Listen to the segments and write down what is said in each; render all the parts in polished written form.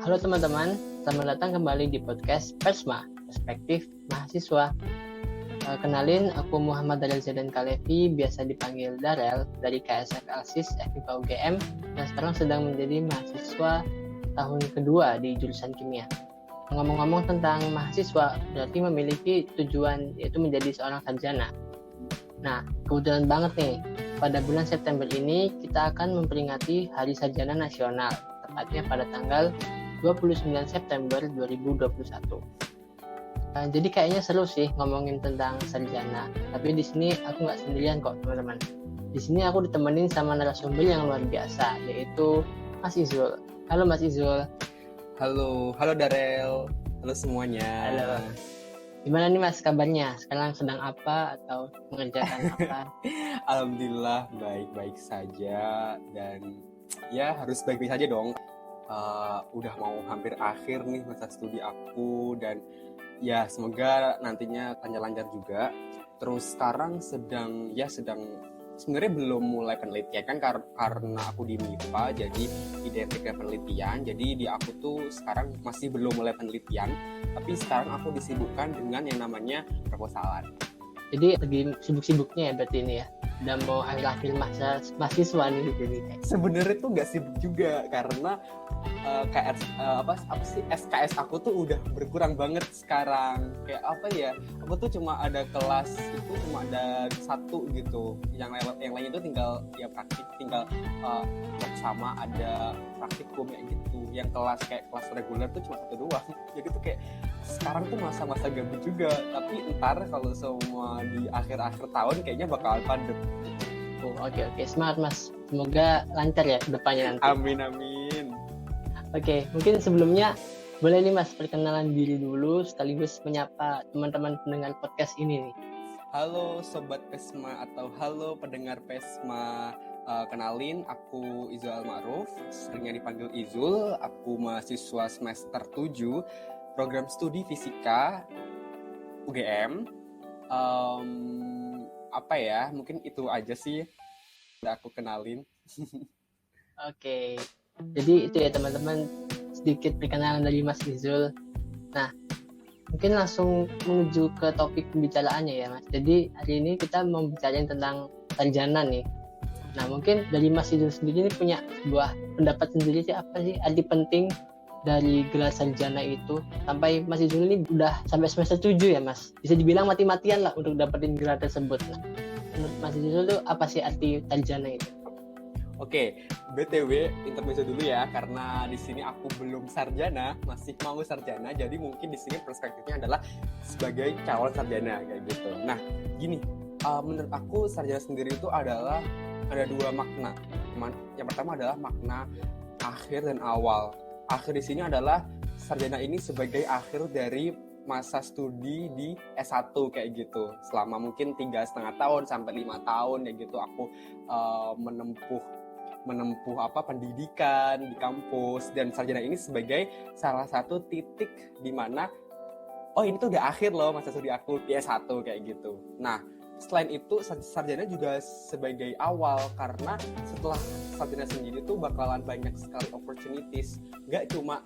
Halo teman-teman, selamat datang kembali di podcast Persma, Perspektif Mahasiswa. Kenalin, aku Muhammad Darel Zaidan Kalevi, biasa dipanggil Darel, dari KSF Alsis FIPA UGM, yang sekarang sedang menjadi mahasiswa tahun kedua di jurusan kimia. Ngomong-ngomong tentang mahasiswa, berarti memiliki tujuan yaitu menjadi seorang sarjana. Nah, kebetulan banget nih, pada bulan September ini kita akan memperingati Hari Sarjana Nasional, tepatnya pada tanggal 29 September 2021. Jadi kayaknya seru sih ngomongin tentang sarjana. Tapi di sini aku nggak sendirian kok teman-teman. Di sini aku ditemenin sama narasumber yang luar biasa, yaitu Mas Izul. Halo Mas Izul. Halo Darel. Halo semuanya. Halo. Gimana nih Mas kabarnya? Sekarang sedang apa atau mengerjakan apa? Alhamdulillah baik-baik saja, dan ya harus baik-baik saja dong. Udah mau hampir akhir nih masa studi aku, dan ya semoga nantinya lancar-lancar juga. Terus sekarang sedang sebenarnya belum mulai penelitian kan, karena aku di MIPA jadi identik dengan penelitian. Jadi di aku tuh sekarang masih belum mulai penelitian, tapi sekarang aku disibukkan dengan yang namanya proposalan. Jadi lagi sibuk-sibuknya ya berarti ini ya. Udah mau akhir-akhir masa mahasiswa nih di sini. Sebenarnya tuh nggak sibuk juga, karena SKS aku tuh udah berkurang banget sekarang. Kayak apa ya? Aku tuh cuma ada kelas itu cuma ada satu gitu. Yang lain itu tinggal ya praktik, tinggal sama ada praktikum kayak gitu. Yang kelas reguler tuh cuma satu doang. Jadi tuh kayak sekarang tuh masa-masa gabut juga. Tapi ntar kalau semua di akhir-akhir tahun kayaknya bakal padat. Oh, oke, semangat Mas. Semoga lancar ya ke depannya nanti. Amin. Oke, mungkin sebelumnya boleh nih Mas perkenalan diri dulu sekaligus menyapa teman-teman pendengar podcast ini nih. Halo Sobat Pesma atau halo pendengar Pesma. Kenalin, aku Izul Almaruf, seringnya dipanggil Izul. Aku mahasiswa semester 7 program studi fisika UGM. Mungkin itu aja sih udah aku kenalin. Oke, jadi itu ya teman-teman, sedikit perkenalan dari Mas Izul. Nah, mungkin langsung menuju ke topik pembicaraannya ya Mas. Jadi hari ini kita mau bicarain tentang sarjana nih. Nah, mungkin dari Mas Izul sendiri ini punya sebuah pendapat sendiri sih, apa sih arti penting dari gelar sarjana itu. Sampai Mas Izul ini udah sampai semester 7 ya Mas. Bisa dibilang mati-matian lah untuk dapetin gelar tersebut. Nah, menurut Mas Izul itu apa sih arti sarjana itu? Oke, BTW intermezzo dulu ya, karena di sini aku belum sarjana, masih mau sarjana, jadi mungkin di sini perspektifnya adalah sebagai calon sarjana kayak gitu. Nah, gini, menurut aku sarjana sendiri itu adalah ada dua makna. Yang pertama adalah makna akhir dan awal. Akhir di sini adalah sarjana ini sebagai akhir dari masa studi di S1 kayak gitu. Selama mungkin 3,5 tahun sampai 5 tahun kayak gitu aku menempuh pendidikan di kampus, dan sarjana ini sebagai salah satu titik di mana ini tuh udah akhir loh masa studi aku di S1 kayak gitu. Nah, selain itu sarjana juga sebagai awal, karena setelah sarjana sendiri tuh bakalan banyak sekali opportunities. Gak cuma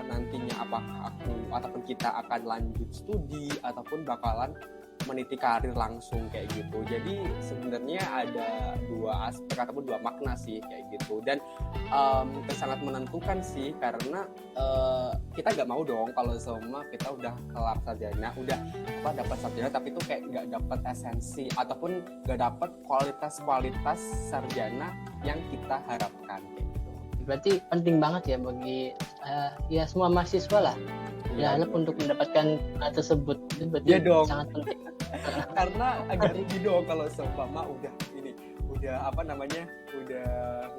nantinya apakah aku ataupun kita akan lanjut studi ataupun bakalan meniti karir langsung kayak gitu. Jadi sebenarnya ada dua aspek ataupun dua makna sih kayak gitu, dan sangat menentukan sih, karena kita nggak mau dong kalau semua kita udah kelar sarjana, udah dapat sarjana tapi tuh kayak nggak dapat esensi ataupun nggak dapat kualitas sarjana yang kita harapkan kayak gitu. Berarti penting banget ya bagi ya semua mahasiswa lah berharap untuk mendapatkan hal tersebut. Itu berarti sangat penting. Karena agak rugi dong kalau seumpama udah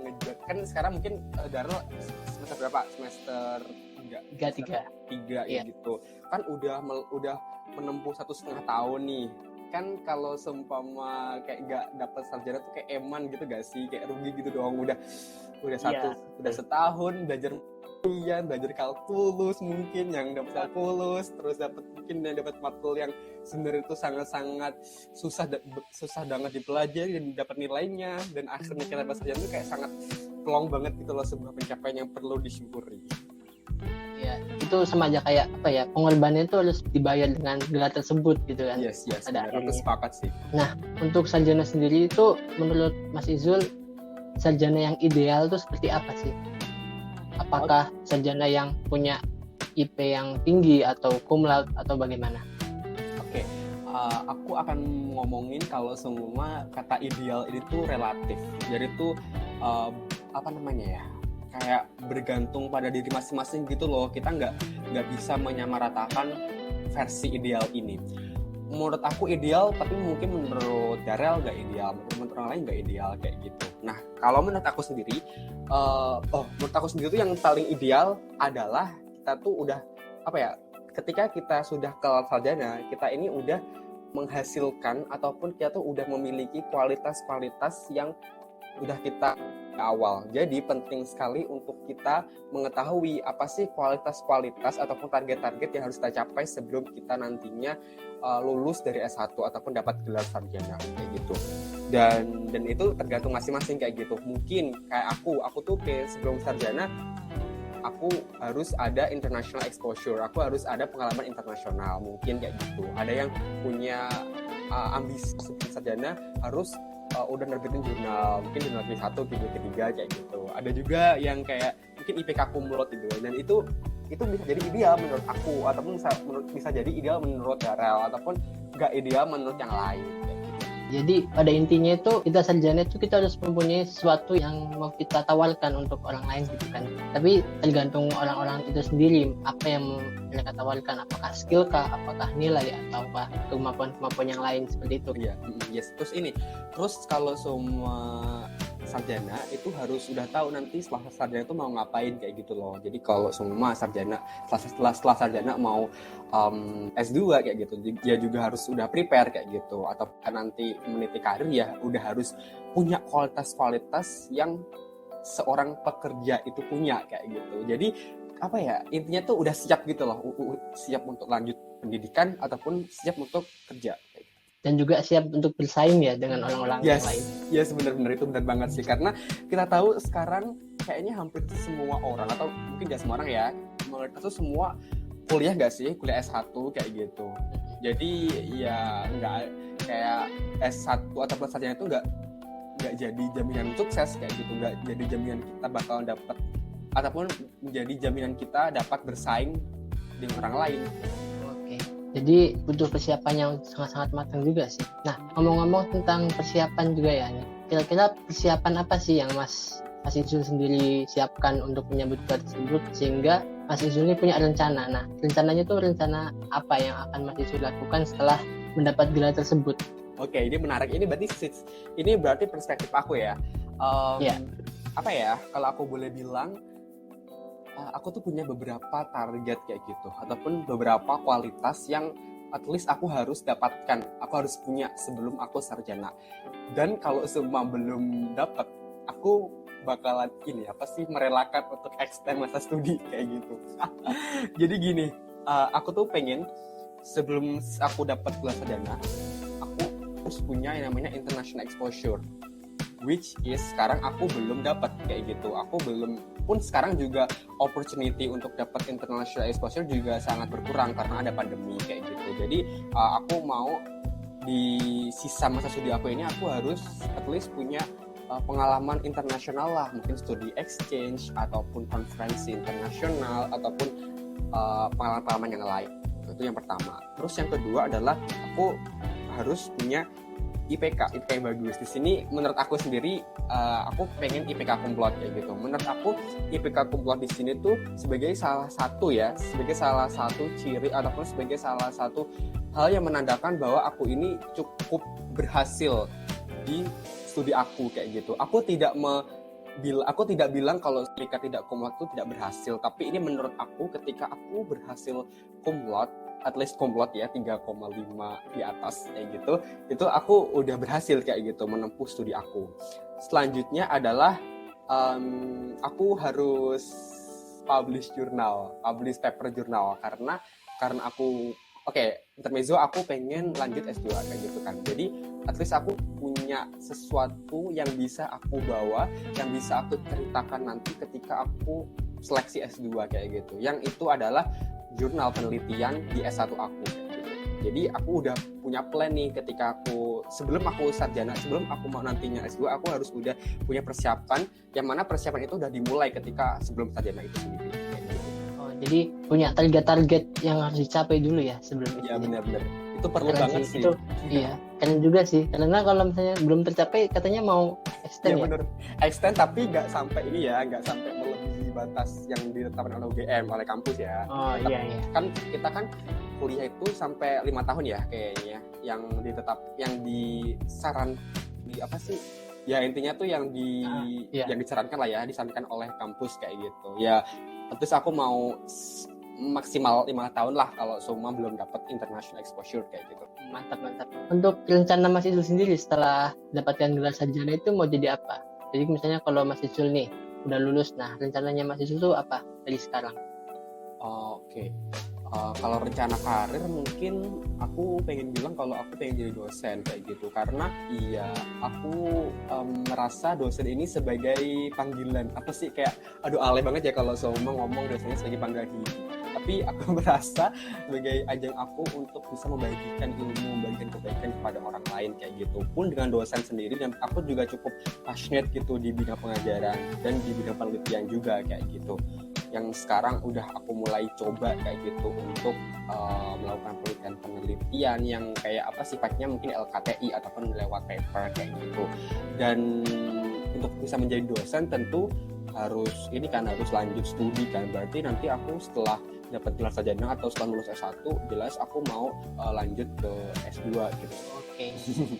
ngejat. Kan sekarang mungkin Darul semester berapa? Semester 3 ya gitu. Kan udah menempuh 1,5 tahun nih. Kan kalau seumpama kayak gak dapet sarjana tuh kayak eman gitu gak sih? Kayak rugi gitu dong. Udah setahun belajar kalkulus, mungkin yang dapat kalkulus, terus mungkin dapat matkul yang sebenarnya itu sangat-sangat susah banget dipelajari dan dapat nilainya, dan akhirnya kita dapat sarjana itu kayak sangat plong banget gitu loh, sebuah pencapaian yang perlu disyukuri. Ya, itu sama aja kayak apa ya, pengorbanannya itu harus dibayar dengan gelar tersebut gitu kan. Yes, Pada benar. Aku akhirnya. sepakat sih. Nah, untuk sarjana sendiri itu menurut Mas Izul, sarjana yang ideal itu seperti apa sih? Apakah sarjana yang punya IP yang tinggi atau cum laude atau bagaimana? Oke, aku akan ngomongin kalau semua kata ideal ini tuh relatif. Jadi tuh apa namanya ya? Kayak bergantung pada diri masing-masing gitu loh. Kita nggak bisa menyamaratakan versi ideal ini. Menurut aku ideal, tapi mungkin menurut Darel nggak ideal, menurut orang lain nggak ideal kayak gitu. Nah, kalau menurut aku sendiri, menurut aku sendiri tuh yang paling ideal adalah kita tuh udah apa ya? Ketika kita sudah kelar sarjana, kita ini udah menghasilkan ataupun kita tuh udah memiliki kualitas-kualitas yang udah kita awal. Jadi penting sekali untuk kita mengetahui apa sih kualitas-kualitas ataupun target-target yang harus kita capai sebelum kita nantinya lulus dari S1 ataupun dapat gelar sarjana kayak gitu. Dan itu tergantung masing-masing kayak gitu. Mungkin kayak aku tuh sebelum sarjana aku harus ada international exposure, aku harus ada pengalaman internasional, mungkin kayak gitu. Ada yang punya ambisi sebelum sarjana harus udah nerbitin jurnal, mungkin jurnal Q1, Q2, Q3 kayak gitu. Ada juga yang kayak mungkin IPK cum laude gitu, dan itu bisa jadi ideal menurut aku, ataupun bisa jadi ideal menurut Darel, ataupun nggak ideal menurut yang lain. Jadi pada intinya itu kita sarjana itu kita harus mempunyai sesuatu yang mau kita tawarkan untuk orang lain gitu kan. Tapi tergantung orang-orang itu sendiri apa yang mau mereka tawarkan, apakah skill kah, apakah nilai atau apa kemampuan yang lain seperti itu. Iya, yes. Terus kalau semua sarjana itu harus sudah tahu nanti setelah sarjana itu mau ngapain kayak gitu loh. Jadi kalau semua sarjana setelah sarjana mau S2 kayak gitu, dia juga harus sudah prepare kayak gitu. Atau nanti meniti karir ya udah harus punya kualitas-kualitas yang seorang pekerja itu punya kayak gitu. Jadi apa ya, intinya tuh udah siap gitu loh, siap untuk lanjut pendidikan ataupun siap untuk kerja. Dan juga siap untuk bersaing ya dengan orang-orang yang lain. Yes, benar-benar itu benar banget sih, karena kita tahu sekarang kayaknya hampir semua orang, atau mungkin tidak semua orang ya, mereka tuh semua kuliah nggak sih, kuliah S1 kayak gitu. Jadi ya nggak kayak S1 atau sarjana itu nggak jadi jaminan sukses kayak gitu, nggak jadi jaminan kita bakal dapat ataupun menjadi jaminan kita dapat bersaing dengan orang lain. Jadi butuh persiapan yang sangat-sangat matang juga sih. Nah, ngomong-ngomong tentang persiapan juga ya nih. Kira-kira persiapan apa sih yang Mas Izul sendiri siapkan untuk menyambut gelar tersebut sehingga Mas Izul ini punya rencana. Nah, rencananya tuh rencana apa yang akan Mas Izul lakukan setelah mendapat gelar tersebut? Oke, ini menarik. Ini berarti perspektif aku ya. Apa ya? Kalau aku boleh bilang, aku tuh punya beberapa target kayak gitu, ataupun beberapa kualitas yang at least aku harus dapatkan, aku harus punya sebelum aku sarjana. Dan kalau semua belum dapat, aku bakalan merelakan untuk extend masa studi kayak gitu. Jadi gini, aku tuh pengen sebelum aku dapat gelar sarjana, aku harus punya yang namanya international exposure, which is sekarang aku belum dapat kayak gitu. Aku belum, pun sekarang juga opportunity untuk dapat international exposure juga sangat berkurang karena ada pandemi kayak gitu. Jadi aku mau di sisa masa studi aku ini aku harus at least punya pengalaman internasional lah, mungkin studi exchange ataupun konferensi internasional ataupun pengalaman-pengalaman yang lain. Itu yang pertama. Terus yang kedua adalah aku harus punya IPK yang bagus. Di sini menurut aku sendiri, aku pengen IPK cum laude kayak gitu. Menurut aku IPK cum laude di sini tuh sebagai salah satu ciri ataupun sebagai salah satu hal yang menandakan bahwa aku ini cukup berhasil di studi aku kayak gitu. Aku tidak bilang kalau IPK tidak cum laude itu tidak berhasil, tapi ini menurut aku ketika aku berhasil cum laude, at least cum laude ya 3,5 di atas kayak gitu, itu aku udah berhasil kayak gitu menempuh studi aku. Selanjutnya adalah aku harus publish paper jurnal karena aku intermezzo aku pengen lanjut S2 kayak gitu kan. Jadi at least aku punya sesuatu yang bisa aku bawa, yang bisa aku ceritakan nanti ketika aku seleksi S2 kayak gitu. Yang itu adalah jurnal penelitian di S1 aku kayak gitu. Jadi aku udah punya plan nih ketika sebelum aku sarjana, sebelum aku mau nantinya S2, aku harus udah punya persiapan, yang mana persiapan itu udah dimulai ketika sebelum sarjana itu sendiri kayak gitu. Oh, jadi punya target-target yang harus dicapai dulu ya sebelum itu. Ya benar-benar. Itu perlu Keren banget sih. Itu iya, keren juga sih. Karena kalau misalnya belum tercapai katanya mau extend ya. Bener. Extend tapi nggak sampai ini ya, nggak sampai melebihi batas yang ditetapkan oleh UGM, oleh kampus ya. Oh iya. Kan kita kan kuliah itu sampai 5 tahun ya kayaknya, yang disaran di apa sih? Ya intinya tuh yang yang disarankan lah ya, disarankan oleh kampus kayak gitu. Ya, terus aku mau maksimal 5 tahun lah kalau semua belum dapat international exposure kayak gitu. Mantap. Untuk rencana Mas Izul sendiri setelah dapatkan gelar sarjana itu mau jadi apa? Jadi misalnya kalau Mas Izul nih udah lulus, nah rencananya Mas Izul tuh apa dari sekarang? Oke. Kalau rencana karir mungkin aku pengen bilang kalau aku pengen jadi dosen kayak gitu, karena aku merasa dosen ini sebagai panggilan, apa sih, kayak aduh alay banget ya kalau semua ngomong dosennya sebagai panggilan hidup, tapi aku merasa sebagai ajang aku untuk bisa membagikan ilmu, membagikan kebaikan kepada orang lain kayak gitu. Pun dengan dosen sendiri, dan aku juga cukup passionate gitu di bidang pengajaran dan di bidang penelitian juga kayak gitu, yang sekarang udah aku mulai coba kayak gitu untuk melakukan penelitian yang kayak apa sifatnya mungkin LKTI ataupun lewat paper kayak gitu. Dan untuk bisa menjadi dosen tentu harus lanjut studi kan, berarti nanti aku setelah dapat gelar sarjana atau setelah lulus S1 jelas aku mau lanjut ke S2 gitu. Oke.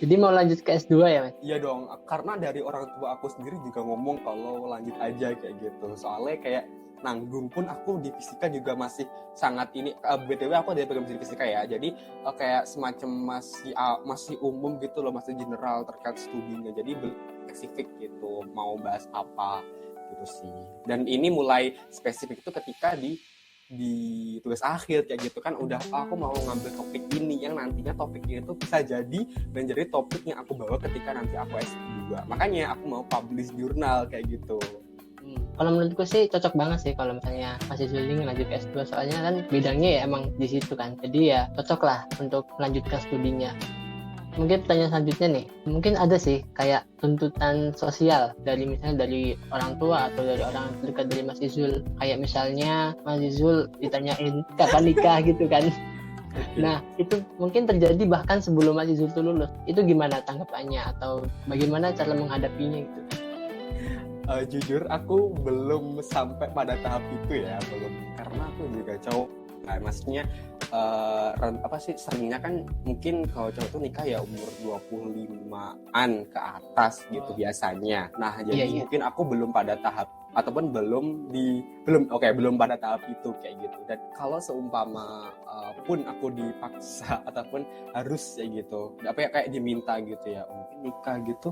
Jadi mau lanjut ke S2 ya, Mas? Iya dong, karena dari orang tua aku sendiri juga ngomong kalau lanjut aja kayak gitu, soalnya kayak nanggung pun aku di fisika juga masih sangat ini, BTW aku dari program studi fisika ya, jadi kayak semacam masih umum gitu loh, masih general terkait studinya, jadi belum spesifik gitu mau bahas apa gitu sih. Dan ini mulai spesifik itu ketika di tugas akhir kayak gitu kan, udah aku mau ngambil topik ini yang nantinya topik ini tuh bisa jadi menjadi topik yang aku bawa ketika nanti aku S2, makanya aku mau publish jurnal kayak gitu. Kalau menurutku sih cocok banget sih kalau misalnya Mas Izul ini lanjut ke S2, soalnya kan bidangnya ya emang di situ kan, jadi ya cocok lah untuk melanjutkan studinya. Mungkin pertanyaan selanjutnya nih, mungkin ada sih kayak tuntutan sosial dari misalnya dari orang tua atau dari orang terdekat dari Mas Izul, kayak misalnya Mas Izul ditanyain kapan nikah gitu kan. Nah itu mungkin terjadi bahkan sebelum Mas Izul tuh lulus, itu gimana tanggapannya atau bagaimana cara menghadapinya gitu? Jujur aku belum sampai pada tahap itu ya, belum, karena aku juga cowok. Nah, maksudnya seringnya kan mungkin kalau cowok tuh nikah ya umur 25-an ke atas gitu biasanya. Nah, jadi mungkin aku belum pada tahap ataupun belum pada tahap itu kayak gitu. Dan kalau seumpama pun aku dipaksa ataupun harus kayak gitu, kayak diminta gitu ya, mungkin nikah gitu,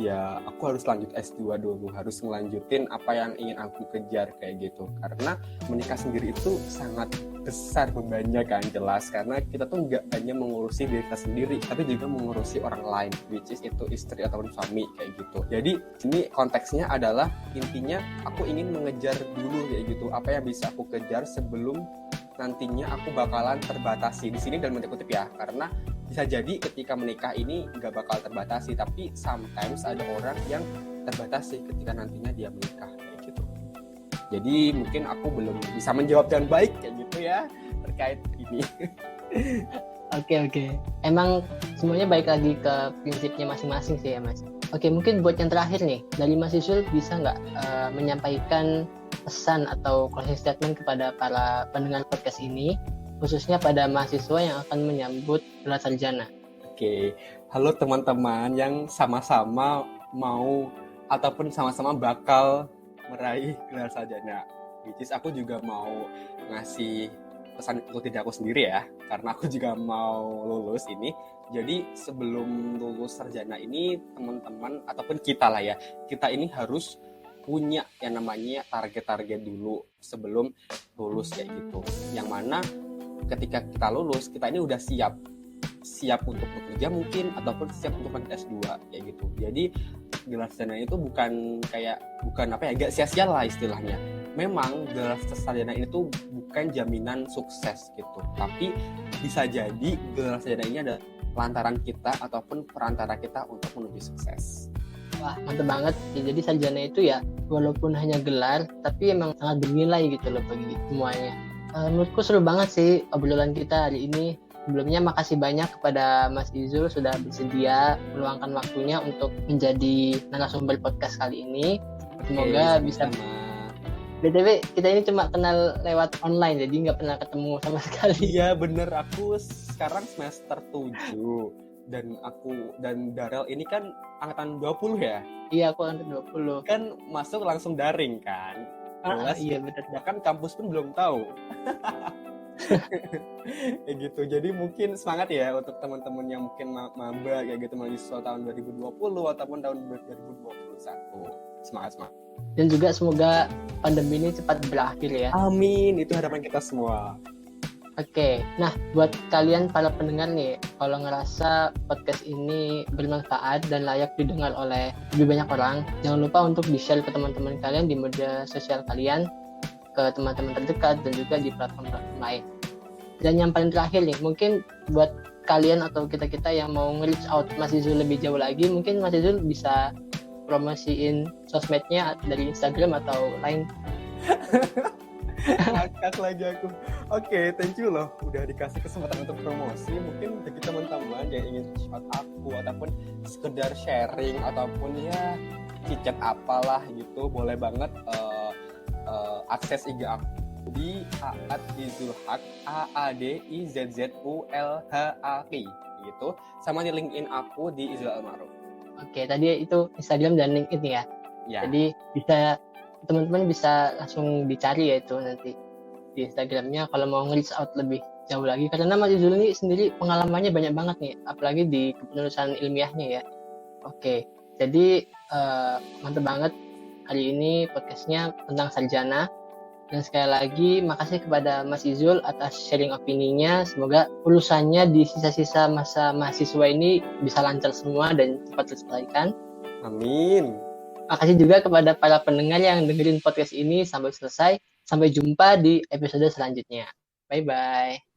ya aku harus lanjut S2 dulu, harus ngelanjutin apa yang ingin aku kejar kayak gitu. Karena menikah sendiri itu sangat besar bebannya kan, jelas, karena kita tuh nggak hanya mengurusi diri kita sendiri, tapi juga mengurusi orang lain, which is itu istri ataupun suami kayak gitu. Jadi ini konteksnya adalah intinya aku ingin mengejar dulu kayak gitu, apa yang bisa aku kejar sebelum nantinya aku bakalan terbatasi di sini dalam tanda kutip ya, karena bisa jadi ketika menikah ini nggak bakal terbatasi, tapi sometimes ada orang yang terbatasi ketika nantinya dia menikah kayak gitu. Jadi mungkin aku belum bisa menjawab dengan baik kayak gitu ya terkait ini. Oke. Emang semuanya balik lagi ke prinsipnya masing-masing sih ya, Mas. Oke, mungkin buat yang terakhir nih, dari Mas Izul bisa nggak menyampaikan pesan atau closing statement kepada para pendengar podcast ini, khususnya pada mahasiswa yang akan menyambut gelar sarjana? Oke, halo teman-teman yang sama-sama mau ataupun sama-sama bakal meraih gelar sarjana. Which is aku juga mau ngasih pesan untuk diri aku sendiri ya, karena aku juga mau lulus ini. Jadi sebelum lulus sarjana ini, teman-teman ataupun kita lah ya, kita ini harus punya yang namanya target-target dulu sebelum lulus kayak gitu. Yang mana ketika kita lulus, kita ini udah siap untuk bekerja mungkin, ataupun siap untuk lanjut S2 kayak gitu. Jadi gelar sarjana itu bukan gak sia-sia lah istilahnya. memang gelar sarjana ini tuh bukan jaminan sukses gitu, tapi bisa jadi gelar sarjana ini adalah lantaran kita ataupun perantara kita untuk menuju sukses. Wah, mantap banget. Ya, jadi sarjana itu ya, walaupun hanya gelar, tapi emang sangat bernilai gitu loh bagi semuanya. Menurutku seru banget sih obrolan kita hari ini. Sebelumnya makasih banyak kepada Mas Izul sudah bersedia meluangkan waktunya untuk menjadi narasumber podcast kali ini. Semoga bisa. BTW kita ini cuma kenal lewat online, jadi nggak pernah ketemu sama sekali. Iya bener, aku sekarang semester 7 dan Darel ini kan angkatan 20 ya? Iya, aku angkatan 20. Kan masuk langsung daring kan? Iya bener. Bahkan kampus pun belum tahu. Kayak gitu. Jadi mungkin semangat ya untuk teman-teman yang mungkin maba kayak gitu, mahasiswa tahun 2020 ataupun tahun 2021. Semangat. Dan juga semoga pandemi ini cepat berakhir ya. Amin, itu harapan kita semua. Oke, nah buat kalian para pendengar nih, kalau ngerasa podcast ini bermanfaat dan layak didengar oleh lebih banyak orang, jangan lupa untuk di-share ke teman-teman kalian di media sosial kalian, ke teman-teman terdekat, dan juga di platform-platform lain. Dan yang paling terakhir nih, mungkin buat kalian atau kita-kita yang mau nge-reach out Mas Izul lebih jauh lagi, mungkin Mas Izul bisa promosiin sosmednya dari Instagram atau lain. Ngakak lagi aku. Oke, thank you loh udah dikasih kesempatan untuk promosi. Mungkin bagi teman-teman yang ingin shout aku ataupun sekedar sharing ataupun ya cicet apalah gitu, boleh banget akses IG aku di @izulhaq AADIZZULHAQ gitu, sama di LinkedIn aku di Izul Almarhum. Oke, tadi itu Instagram dan LinkedIn ya. Ya. Jadi teman-teman bisa langsung dicari ya itu nanti di Instagramnya kalau mau nge-reach out lebih jauh lagi, karena Mas Izul ini sendiri pengalamannya banyak banget nih, apalagi di kepenulisan ilmiahnya ya. Oke, jadi mantap banget hari ini podcastnya tentang sarjana. Dan sekali lagi makasih kepada Mas Izul atas sharing opininya. Semoga urusannya di sisa-sisa masa mahasiswa ini bisa lancar semua dan cepat terselesaikan. Amin. Makasih juga kepada para pendengar yang dengerin podcast ini sampai selesai. Sampai jumpa di episode selanjutnya. Bye-bye.